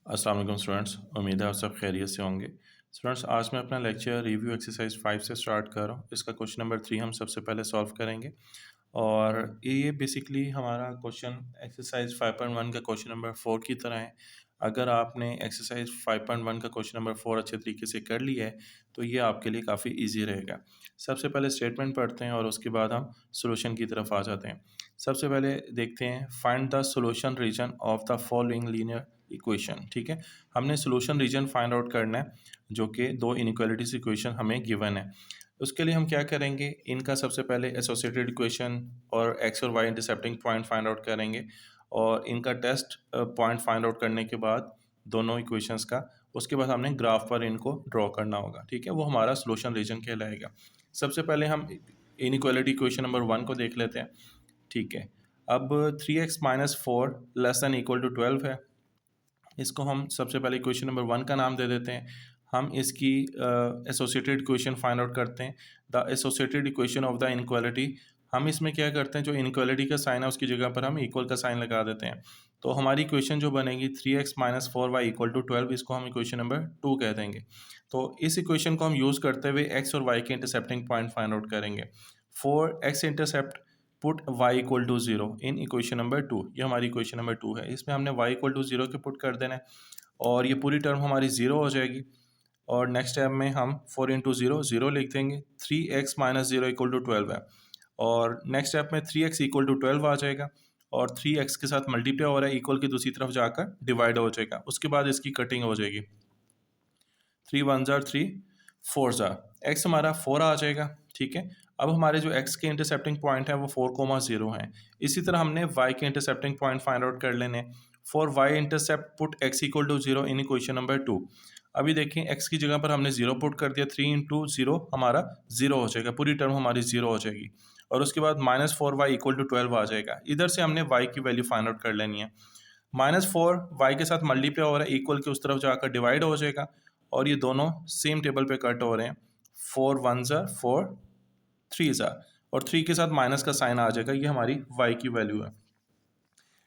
अस्सलाम वालेकुम स्टूडेंट्स, उम्मीद है आप सब खैरियत से होंगे। स्टूडेंट्स, आज मैं अपना लेक्चर रिव्यू एक्सरसाइज 5 से स्टार्ट कर रहा हूँ। इसका क्वेश्चन नंबर 3 हम सबसे पहले सॉल्व करेंगे और ये बेसिकली हमारा क्वेश्चन एक्सरसाइज 5.1 का क्वेश्चन नंबर 4 की तरह है। अगर आपने एक्सरसाइज 5.1 का क्वेश्चन नंबर 4 अच्छे तरीके से कर लिया है तो ये आपके लिए काफ़ी ईजी रहेगा। सबसे पहले स्टेटमेंट पढ़ते हैं और उसके बाद हम सोल्यूशन की तरफ आ जाते हैं। सबसे पहले देखते हैं, find the solution region of the following linear equation. ठीक है, हमने सोल्यूशन रीजन फाइंड आउट करना है जो कि दो इनइक्वालिटीज इक्वेशन हमें गिवन है। उसके लिए हम क्या करेंगे, इनका सबसे पहले एसोसिएटेड इक्वेशन और एक्स और Y intercepting point find out करेंगे और इनका टेस्ट पॉइंट फाइंड आउट करने के बाद दोनों इक्वेशंस का, उसके बाद हमने ग्राफ पर इनको ड्रॉ करना होगा। ठीक है, वो हमारा सोल्यूशन रीजन कहलाएगा। सबसे पहले हम इनइक्वालिटी इक्वेशन नंबर 1 को देख लेते हैं। ठीक है, अब 3x-4 less than equal to 12 है। इसको हम सबसे पहले इक्वेशन नंबर 1 का नाम दे देते हैं। हम इसकी एसोसिएटेड इक्वेशन फाइंड आउट करते हैं, the associated equation of the inequality. हम इसमें क्या करते हैं, जो इनइक्वालिटी का साइन है उसकी जगह पर हम इक्वल का साइन लगा देते हैं। तो हमारी इक्वेशन जो बनेगी 3x-4y इक्वल टू 12, इसको हम इक्वेशन नंबर 2 कह देंगे। तो इस इक्वेशन को हम यूज़ करते हुए x और y के इंटरसेप्टिंग पॉइंट फाइंड आउट करेंगे। For x intercept put y equal to 0 in equation number 2। ये हमारी इक्वेशन नंबर 2 है। इसमें हमने y इक्वल टू 0 के पुट कर देना है और ये पूरी टर्म हमारी 0 हो जाएगी। और नेक्स्ट स्टेप में हम 4 इंटू 0 0 लिख देंगे। 3x-0 इक्वल टू 12 है और नेक्स्ट स्टेप में 3x इक्वल टू 12 आ जाएगा और 3x के साथ मल्टीप्लाई हो रहा है, इक्वल की दूसरी तरफ जाकर डिवाइड हो जाएगा। उसके बाद इसकी कटिंग हो जाएगी। 3 1 जार 3 4 जार एक्स हमारा 4 आ जाएगा। ठीक है, अब हमारे जो x के इंटरसेप्टिंग पॉइंट है वो 4,0 हैं। इसी तरह हमने y के इंटरसेप्टिंग पॉइंट फाइंड आउट कर लेने। For y intercept put x equal to 0 in equation number 2। अभी देखें, x की जगह पर हमने 0 पुट कर दिया। 3 इंटू 0 हमारा 0 हो जाएगा, पूरी टर्म हमारी 0 हो जाएगी और उसके बाद -4y इक्वल टू 12 आ जाएगा। इधर से हमने y की वैल्यू फाइंड आउट कर लेनी है। -4 y के साथ मल्टीप्लाई हो रहा है, इक्वल के उस तरफ जाकर डिवाइड हो जाएगा और ये दोनों सेम टेबल पे कट हो रहे हैं। 4 1 जार 4 3 जार और 3 के साथ माइनस का साइन आ जाएगा। ये हमारी y की वैल्यू है।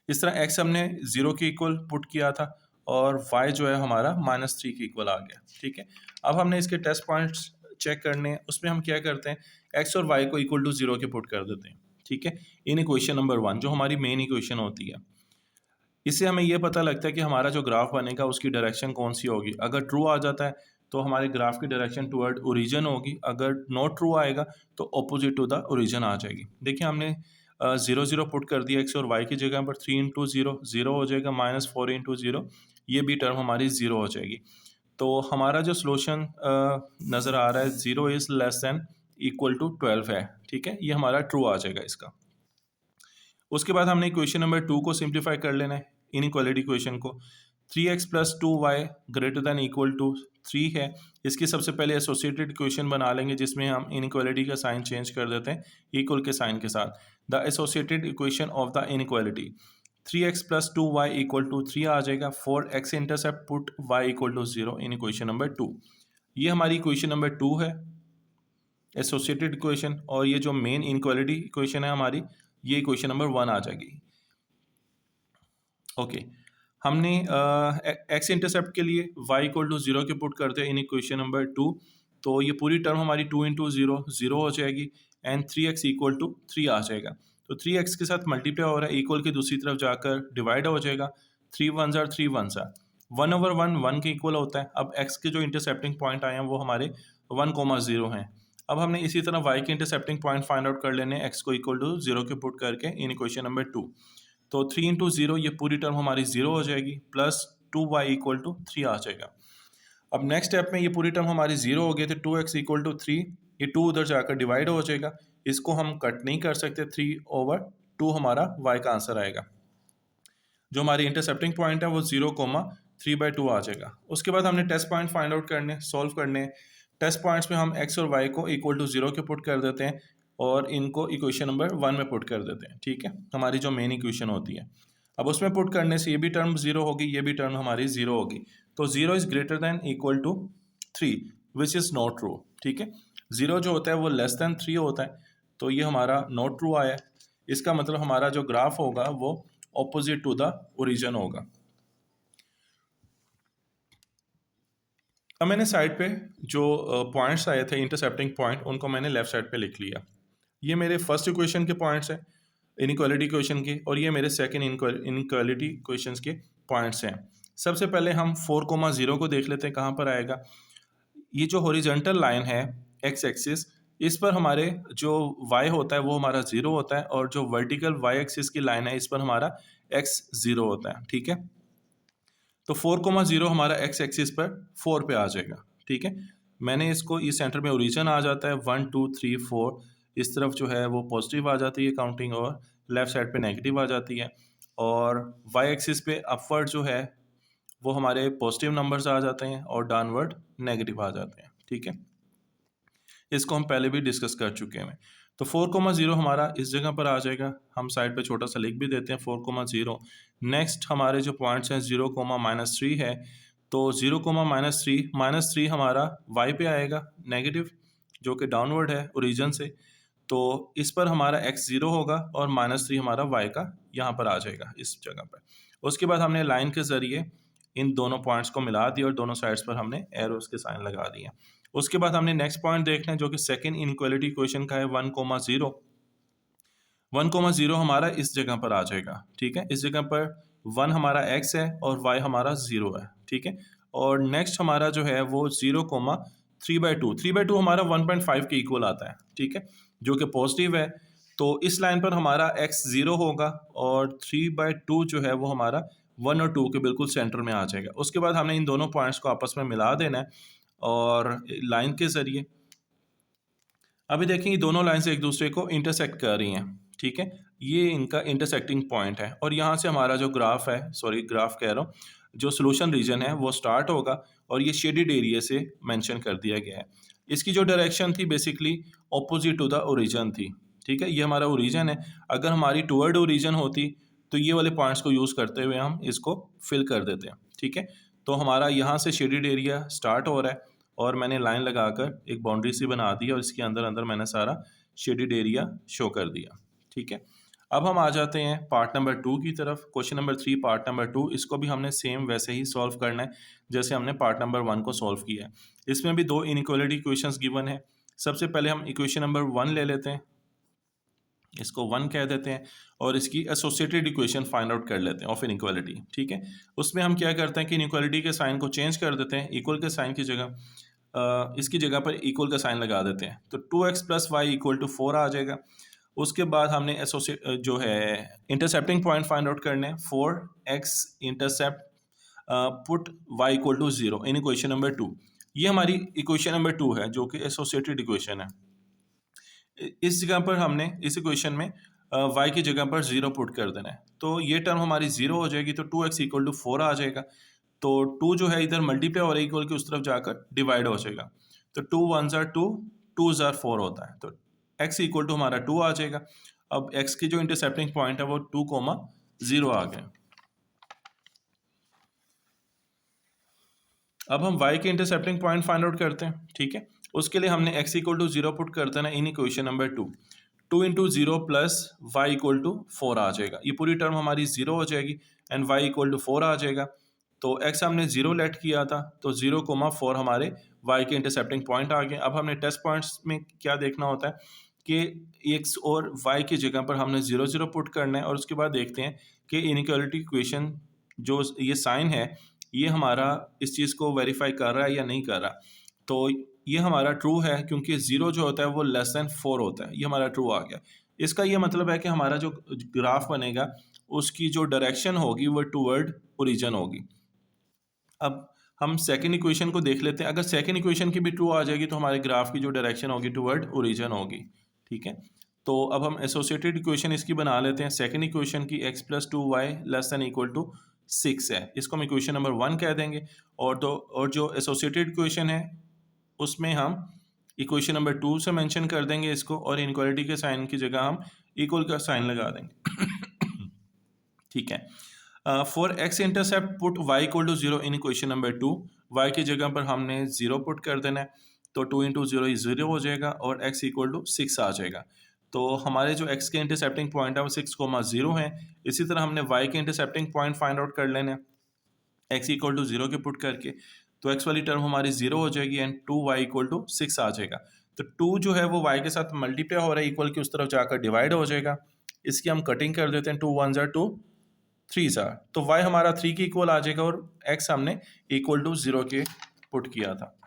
इस तरह x हमने 0 के इक्वल पुट किया था और y जो है हमारा -3 के इक्वल आ गया। ठीक है, अब हमने इसके टेस्ट पॉइंट्स चेक करने हैं। उसमें हम क्या करते हैं, x और y को इक्वल टू 0 के पुट कर देते हैं। ठीक है, इन इक्वेशन नंबर 1 जो हमारी मेन इक्वेशन होती है, इससे हमें यह पता लगता है कि हमारा जो ग्राफ बनेगा उसकी डायरेक्शन कौन सी होगी। अगर ट्रू आ जाता है तो हमारे ग्राफ की डायरेक्शन टुवर्ड ओरिजिन होगी, अगर नॉट ट्रू आएगा तो ऑपोजिट टू द ओरिजिन आ जाएगी। देखिए, हमने 0 0 पुट कर दिया x और y की जगह पर। 3 इंटू 0 0 हो जाएगा, -4 इंटू 0 ये भी टर्म हमारी 0 हो जाएगी। तो हमारा जो सोल्यूशन नज़र आ रहा है 0 is less than equal to 12 है। ठीक है, ये हमारा ट्रू आ जाएगा इसका। उसके बाद हमने इक्वेशन नंबर 2 को सिंप्लीफाई कर लेना है, इनइक्वालिटी इक्वेशन को। 3x plus 2y greater than equal to 3 है। इसकी सबसे पहले एसोसिएटेड इक्वेशन बना लेंगे जिसमें हम इनइक्वालिटी का साइन चेंज कर देते हैं इक्वल के साइन के साथ। The associated equation of the inequality 3x plus 2y equal to 3 आ जाएगा। For x intercept put y equal to 0 in equation number 2। ये हमारी इक्वेशन नंबर 2 है, एसोसिएटेड इक्वेशन। और ये जो मेन इनइक्वालिटी इक्वेशन है हमारी, ये इक्वेशन नंबर 1 आ जाएगी। ओके, हमने एक्स इंटरसेप्ट के लिए y इक्वल टू 0 के पुट करते हैं इन इक्वेशन नंबर 2। तो ये पूरी टर्म हमारी 2 इंटू 0 0 हो जाएगी एंड 3x इक्वल टू 3 आ जाएगा। तो 3x के साथ मल्टीप्लाई हो रहा है, इक्वल की दूसरी तरफ जाकर डिवाइड हो जाएगा। 3 1 जार 3 1 जार 1/1 1 के इक्वल होता है। अब x के जो इंटरसेप्टिंग पॉइंट आए हैं वो हमारे 1,0 हैं। अब हमने इसी तरह y के इंटरसेप्टिंग पॉइंट फाइंड आउट कर लेने, x को इक्वल टू 0 के पुट करके इन इक्वेशन नंबर 2। तो 3 इंटू 0 ये पूरी टर्म हमारी 0 हो जाएगी, प्लस 2y इक्वल टू 3 आ जाएगा। अब नेक्स्ट स्टेप में ये पूरी टर्म हमारी 0 हो गई थी, 2x इक्वल टू 3, ये 2 उधर जाकर डिवाइड हो जाएगा। इसको हम कट नहीं कर सकते, 3/2 हमारा y का आंसर आएगा। जो हमारी इंटरसेप्टिंग पॉइंट है वो 0,3/2 आ जाएगा। उसके बाद हमने टेस्ट पॉइंट फाइंड आउट करने, सॉल्व करने। टेस्ट पॉइंट्स में हम x और y को इक्वल टू 0 के पुट कर देते हैं और इनको इक्वेशन नंबर 1 में पुट कर देते हैं। ठीक है, हमारी जो मेन इक्वेशन होती है। अब उसमें पुट करने से ये भी टर्म 0 होगी, ये भी टर्म हमारी 0 होगी। तो 0 is greater than equal to 3 which is not true. ठीक है, 0 जो होता है वो लेस दैन 3 होता है, तो ये हमारा नॉट ट्रू आया। इसका मतलब हमारा जो ग्राफ होगा वो ऑपोजिट टू द ओरिजिन होगा। अब मैंने साइड पे जो पॉइंट्स आए थे इंटरसेप्टिंग पॉइंट, उनको मैंने लेफ्ट साइड पे लिख लिया। ये मेरे फर्स्ट इक्वेशन के पॉइंट्स हैं इनइक्वालिटी इक्वेशन के, और ये मेरे सेकंड इनइक्वालिटी इक्वेशंस के पॉइंट्स हैं। सबसे पहले हम 4,0 को देख लेते हैं कहाँ पर आएगा। ये जो हॉरिजॉन्टल लाइन है एक्स एक्सिस, इस पर हमारे जो y होता है वो हमारा 0 होता है, और जो वर्टिकल y एक्सिस की लाइन है इस पर हमारा x 0 होता है। ठीक है, तो 4,0 हमारा x एक्सिस पर 4 पे आ जाएगा। ठीक है, मैंने इसको इस सेंटर में ओरिजिन आ जाता है 1 2 3 4, इस तरफ जो है वो पॉजिटिव आ जाती है काउंटिंग, और लेफ्ट साइड पे नेगेटिव आ जाती है, और y एक्सिस पे अपवर्ड जो है वो हमारे पॉजिटिव नंबर्स आ जाते हैं और डाउनवर्ड नेगेटिव आ जाते हैं। ठीक है, इसको हम पहले भी डिस्कस कर चुके हैं। तो 4,0 हमारा इस जगह पर आ जाएगा। हम साइड पे छोटा सा लिख भी देते हैं 4,0। नेक्स्ट हमारे जो पॉइंट्स हैं 0,-3 है, तो 0,-3 -3 हमारा y पे आएगा नेगेटिव, जो कि डाउनवर्ड है ओरिजिन से। तो इस पर हमारा x 0 होगा और -3 हमारा y का यहाँ पर आ जाएगा इस जगह पर। उसके बाद हमने लाइन के ज़रिए इन दोनों पॉइंट्स को मिला दिया और दोनों साइड्स पर हमने एरोस के साइन लगा दिए। उसके बाद हमने नेक्स्ट पॉइंट देखना है जो कि सेकंड इनइक्वालिटी इक्वेशन का है 1,0। 1,0 हमारा इस जगह पर आ जाएगा। ठीक है, इस जगह पर 1 हमारा x है और y हमारा 0 है। ठीक है, और नेक्स्ट हमारा जो है वो 0,3/2, 3/2 हमारा 1.5 के इक्वल आता है। ठीक है, जो कि पॉजिटिव है, तो इस लाइन पर हमारा x 0 होगा और 3/2 जो है वो हमारा 1 और 2 के बिल्कुल सेंटर में आ जाएगा। उसके बाद हमने इन दोनों पॉइंट्स को आपस में मिला देना है और लाइन के ज़रिए। अभी देखें ये दोनों लाइन्स एक दूसरे को इंटरसेक्ट कर रही हैं। ठीक है, ये इनका इंटरसेक्टिंग पॉइंट है, और यहाँ से हमारा जो ग्राफ है, सॉरी ग्राफ कह रहा हूँ, जो सोल्यूशन रीजन है वो स्टार्ट होगा, और ये शेडेड एरिया से मेंशन कर दिया गया है। इसकी जो डायरेक्शन थी basically opposite to the origin थी। ठीक है, ये हमारा ओरिजिन है। अगर हमारी टुवर्ड ओरिजिन होती तो ये वाले पॉइंट्स को यूज़ करते हुए हम इसको फिल कर देते हैं। ठीक है, तो हमारा यहाँ से शेडेड एरिया स्टार्ट हो रहा है, और मैंने लाइन लगाकर एक बाउंड्री सी बना दी और इसके अंदर अंदर मैंने सारा शेडेड एरिया शो कर दिया। ठीक है, अब हम आ जाते हैं पार्ट नंबर 2 की तरफ। क्वेश्चन नंबर 3 पार्ट नंबर 2, इसको भी हमने सेम वैसे ही सॉल्व करना है जैसे हमने पार्ट नंबर 1 को सॉल्व किया है। इसमें भी दो इनइक्वालिटी इक्वेशंस गिवन है। सबसे पहले हम इक्वेशन नंबर 1 ले लेते हैं, इसको 1 कह देते हैं, और इसकी एसोसिएटेड इक्वेशन फाइंड आउट कर लेते हैं ऑफ इनइक्वालिटी। ठीक है, उसमें हम क्या करते हैं कि इनइक्वालिटी के साइन को चेंज कर देते हैं, इक्वल के साइन की जगह इसकी जगह पर इक्वल का साइन लगा देते हैं, तो 2x + y = 4 आ जाएगा। उसके बाद हमने एसोसिएट जो है इंटरसेप्टिंग पॉइंट फाइंड आउट करने हैं। 4x intercept put y = 0 in equation number 2। ये हमारी इक्वेशन नंबर 2 है जो कि एसोसिएटेड इक्वेशन है। इस जगह पर हमने इस इक्वेशन में y की जगह पर 0 पुट कर देना है, तो ये टर्म हमारी 0 हो जाएगी, तो 2x = 4 आ जाएगा। तो 2 जो है इधर मल्टीप्लाई और इक्वल के उस तरफ जाकर डिवाइड हो जाएगा, तो 2 1s are 2, 2s are 4 होता है, तो x = हमारा 2 आ जाएगा। अब x की जो इंटरसेप्टिंग पॉइंट है वो 2,0 आ गया। अब हम y के इंटरसेप्टिंग पॉइंट फाइंड आउट करते हैं। ठीक है, उसके लिए हमने x = 0 पुट कर देना इन इक्वेशन नंबर 2। 2 × 0 + y = 4 आ जाएगा। ये पूरी टर्म हमारी 0 हो जाएगी एंड y = 4 आ जाएगा। तो x हमने 0 लेट किया था, तो 0,4 हमारे y के इंटरसेप्टिंग पॉइंट आ गए। अब हमने टेस्ट पॉइंट्स में क्या देखना होता है कि x और y की जगह पर हमने 0 0 पुट करना है, और उसके बाद देखते हैं कि इनइक्वालिटी इक्वेशन जो ये साइन है ये हमारा इस चीज़ को वेरीफाई कर रहा है या नहीं कर रहा। तो ये हमारा ट्रू है क्योंकि 0 जो होता है वो <4 होता है, ये हमारा ट्रू आ गया। इसका ये मतलब है कि हमारा जो ग्राफ बनेगा उसकी जो डायरेक्शन होगी वो टुवर्ड ओरिजिन होगी। अब हम सेकंड इक्वेशन को देख लेते हैं। अगर सेकंड इक्वेशन की भी ट्रू आ जाएगी तो हमारे ग्राफ की जो डायरेक्शन होगी टुवर्ड ओरिजिन होगी। ठीक है, तो अब हम एसोसिएटेड इक्वेशन इसकी बना लेते हैं। सेकंड इक्वेशन की x + 2y ≤ 6 है, इसको हम इक्वेशन नंबर 1 कह देंगे। और जो एसोसिएटेड इक्वेशन है उसमें हम इक्वेशन नंबर 2 से मेंशन कर देंगे इसको, और इनइक्वालिटी के साइन की जगह हम इक्वल का साइन लगा देंगे। ठीक है, for x intercept put y = 0 in equation number 2। y की जगह पर हमने 0 पुट कर देना है, तो 2 × 0 = 0 हो जाएगा और x = 6 आ जाएगा। तो हमारे जो x के इंटरसेप्टिंग पॉइंट है वो 6,0 है। इसी तरह हमने y के इंटरसेप्टिंग पॉइंट फाइंड आउट कर लेना है x = 0 के पुट करके। तो एक्स वाली टर्म हमारी 0 हो जाएगी एंड 2y इक्वल टू 6 आ जाएगा। तो 2 जो है वो y के साथ मल्टीप्लाई हो रहा है, इक्वल की उस तरफ जाकर डिवाइड हो जाएगा। इसकी हम कटिंग कर देते हैं, 2 1 ज़ा 2 3 ज़ा, तो y हमारा 3 के इक्वल आ जाएगा और x हमने इक्वल टू 0 के पुट किया था।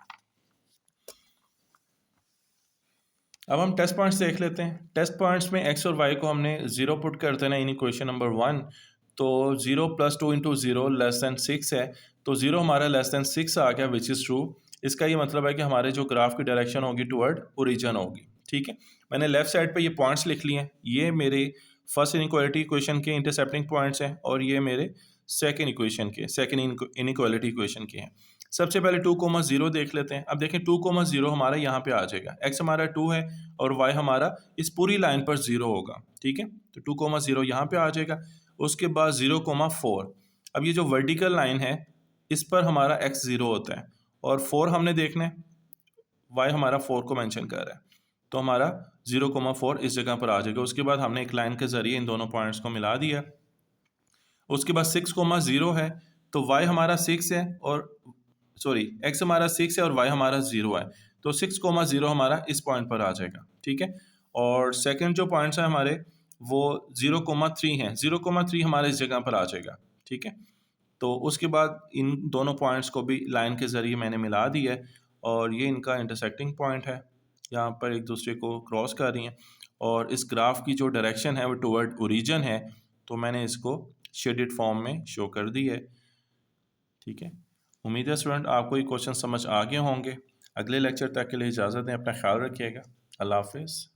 अब हम टेस्ट पॉइंट्स देख लेते हैं। टेस्ट पॉइंट्स में x और y को हमने 0 पुट कर देना इन इक्वेशन नंबर 1। तो 0 + 2 × 0 < 6 है, तो 0 हमारा < 6 आ गया, विच इज़ ट्रू। इसका ये मतलब है कि हमारे जो ग्राफ की डायरेक्शन होगी टुवर्ड ओरिजिन होगी। ठीक है, मैंने लेफ्ट साइड पे ये पॉइंट्स लिख लिए हैं। ये मेरे फर्स्ट इनइक्वालिटी इक्वेशन के इंटरसेप्टिंग पॉइंट्स हैं और ये मेरे सेकेंड इनइक्वालिटी इक्वेशन के हैं। सबसे पहले 2, 0 देख लेते हैं। अब देखें 2, 0 हमारा यहाँ पे आ जाएगा, x हमारा 2 है और y हमारा इस पूरी लाइन पर 0 होगा। ठीक है, तो 2, 0 यहाँ पे आ जाएगा। उसके बाद 0, 4। अब ये जो वर्टिकल लाइन है इस पर हमारा x 0 होता है और 4 हमने देखना है, y हमारा 4 को मेंशन कर रहा है, तो हमारा 0, 4 इस जगह पर आ जाएगा। उसके बाद हमने एक लाइन के जरिए इन दोनों पॉइंट्स को मिला दिया। उसके बाद 6, 0 है, तो y हमारा 6 है और x हमारा 6 है और y हमारा 0 है, तो 6, 0 हमारा इस पॉइंट पर आ जाएगा। ठीक है, और सेकंड जो पॉइंट्स है हमारे वो 0, 3 हैं। 0, 3 हमारे इस जगह पर आ जाएगा। ठीक है, तो उसके बाद इन दोनों पॉइंट्स को भी लाइन के ज़रिए मैंने मिला दिया है और ये इनका इंटरसेक्टिंग पॉइंट है, यहाँ पर एक दूसरे को क्रॉस कर रही हैं और इस ग्राफ की जो डायरेक्शन है वो टुवर्ड ओरिजिन है, तो मैंने इसको शेडेड फॉर्म में शो कर दी है। ठीक है, उम्मीद है स्टूडेंट आपको ये क्वेश्चन समझ आ गए होंगे। अगले लेक्चर तक के लिए इजाज़त दें, अपना ख्याल रखिएगा। अल्लाह हाफिज़।